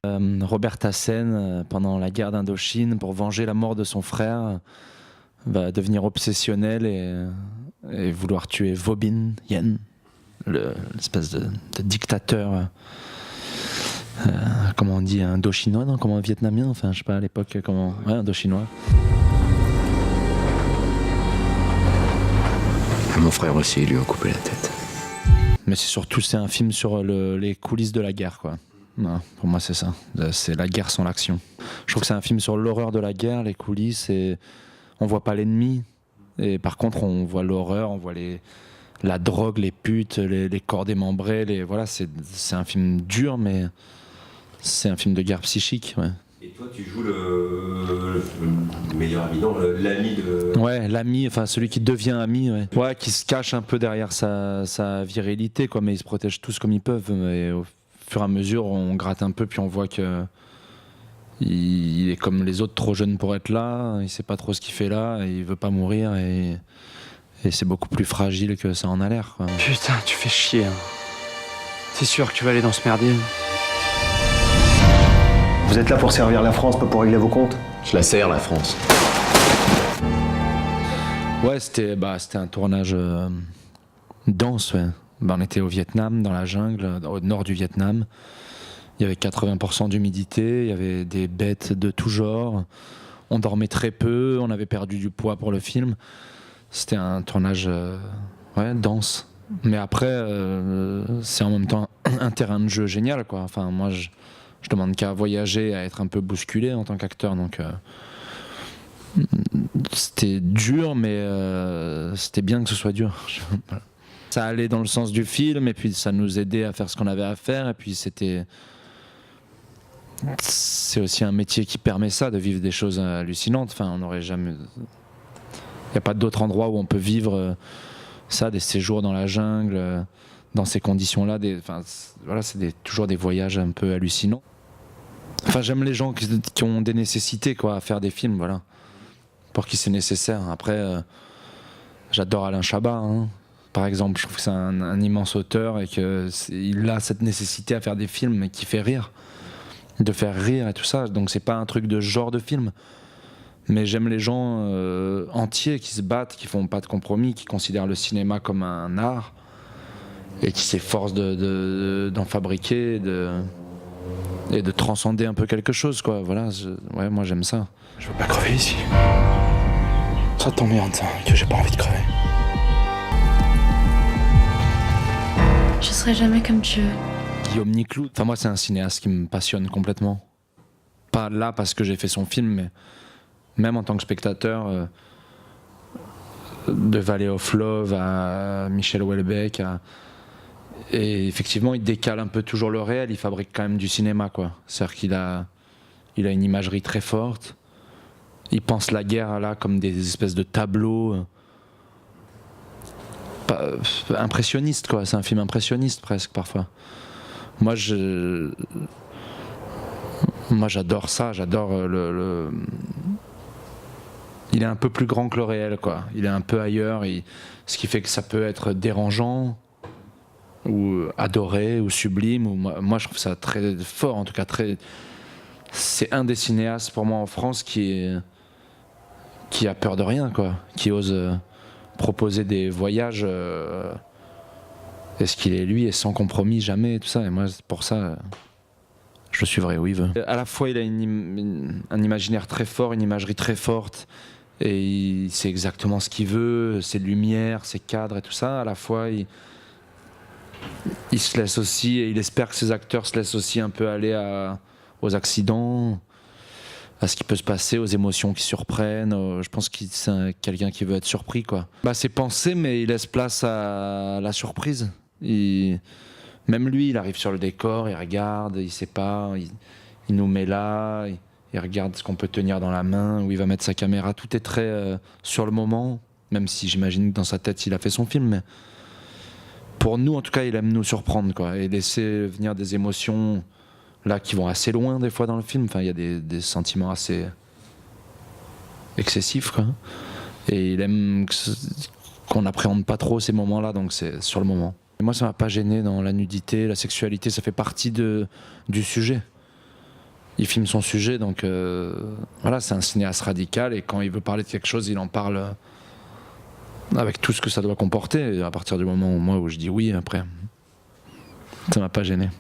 Robert Hassen, pendant la guerre d'Indochine, pour venger la mort de son frère, va devenir obsessionnel et vouloir tuer Vo Bin Yen, l'espèce de dictateur, comment on dit, indo-chinois, non, comment vietnamien, enfin je sais pas à l'époque comment, ouais, indo-chinois. Mon frère aussi, lui a coupé la tête. Mais c'est un film sur les coulisses de la guerre, quoi. Non, pour moi c'est ça, c'est la guerre sans l'action. Je trouve que c'est un film sur l'horreur de la guerre, les coulisses, et on voit pas l'ennemi, et par contre on voit l'horreur, on voit la drogue, les putes, les corps démembrés, voilà, c'est un film dur, mais c'est un film de guerre psychique, ouais. Et toi, tu joues le meilleur ami, non, l'ami de... Ouais, l'ami, enfin celui qui devient ami, ouais. Ouais, qui se cache un peu derrière sa virilité, quoi, mais ils se protègent tous comme ils peuvent, et au fur et à mesure, on gratte un peu, puis on voit que il est comme les autres, trop jeune pour être là, il sait pas trop ce qu'il fait là, et il veut pas mourir, et c'est beaucoup plus fragile que ça en a l'air, quoi. Putain, tu fais chier, hein. C'est sûr que tu vas aller dans ce merdier. Vous êtes là pour servir la France, pas pour régler vos comptes? Je la sers, la France. Ouais, c'était un tournage dense, ouais. On était au Vietnam, dans la jungle, au nord du Vietnam. Il y avait 80% d'humidité, il y avait des bêtes de tout genre. On dormait très peu, on avait perdu du poids pour le film. C'était un tournage ouais, dense. Mais après, c'est en même temps un terrain de jeu génial, quoi. Enfin, moi, je demande qu'à voyager, à être un peu bousculé en tant qu'acteur. Donc, c'était dur, mais c'était bien que ce soit dur. Ça allait dans le sens du film, et puis ça nous aidait à faire ce qu'on avait à faire. Et puis c'est aussi un métier qui permet ça, de vivre des choses hallucinantes. Enfin, on n'aurait jamais... Il n'y a pas d'autre endroit où on peut vivre ça, des séjours dans la jungle, dans ces conditions-là. Voilà, c'est toujours des voyages un peu hallucinants. Enfin, j'aime les gens qui ont des nécessités, quoi, à faire des films, voilà, pour qui c'est nécessaire. Après, j'adore Alain Chabat, hein. Par exemple, je trouve que c'est un immense auteur et qu'il a cette nécessité à faire des films qui fait rire, de faire rire et tout ça. Donc c'est pas un truc de genre de film. Mais j'aime les gens entiers qui se battent, qui font pas de compromis, qui considèrent le cinéma comme un art et qui s'efforcent d'en fabriquer et de transcender un peu quelque chose, quoi. Voilà, ouais, moi j'aime ça. Je veux pas crever ici. Ça t'emmerde, ça, que j'ai pas envie de crever. Je serai jamais comme tu veux. Guillaume Niclou, enfin moi c'est un cinéaste qui me passionne complètement. Pas là parce que j'ai fait son film, mais même en tant que spectateur, de Valley of Love à Michel Houellebecq, et effectivement il décale un peu toujours le réel, il fabrique quand même du cinéma, quoi. C'est-à-dire qu'il a une imagerie très forte, il pense la guerre là comme des espèces de tableaux impressionnistes, quoi. C'est un film impressionniste presque parfois. Moi j'adore ça, j'adore il est un peu plus grand que le réel, quoi. Il est un peu ailleurs, ce qui fait que ça peut être dérangeant ou adoré ou sublime. Moi je trouve ça très fort, en tout cas c'est un des cinéastes pour moi en France qui a peur de rien, quoi, qui ose proposer des voyages est-ce qu'il est lui et sans compromis jamais, tout ça. Et moi pour ça je le suivrai où il veut. À la fois il a un imaginaire très fort, une imagerie très forte, et il sait exactement ce qu'il veut, ses lumières, ses cadres et tout ça. À la fois il se laisse aussi, et il espère que ses acteurs se laissent aussi un peu aller aux accidents, à ce qui peut se passer, aux émotions qui surprennent. Je pense que c'est quelqu'un qui veut être surpris, quoi. C'est pensé, mais il laisse place à la surprise. Même lui, il arrive sur le décor, il regarde, il sait pas, il nous met là, il regarde ce qu'on peut tenir dans la main, où il va mettre sa caméra. Tout est très sur le moment, même si j'imagine que dans sa tête il a fait son film. Mais pour nous, en tout cas, il aime nous surprendre, quoi, et laisser venir des émotions là qui vont assez loin des fois dans le film. Enfin, il y a des sentiments assez excessifs, quoi. Et il aime qu'on n'appréhende pas trop ces moments-là, donc c'est sur le moment. Et moi, ça m'a pas gêné dans la nudité, la sexualité, ça fait partie du sujet. il filme son sujet, donc voilà, c'est un cinéaste radical, et quand il veut parler de quelque chose, il en parle avec tout ce que ça doit comporter. Et à partir du moment où je dis oui, après, ça m'a pas gêné.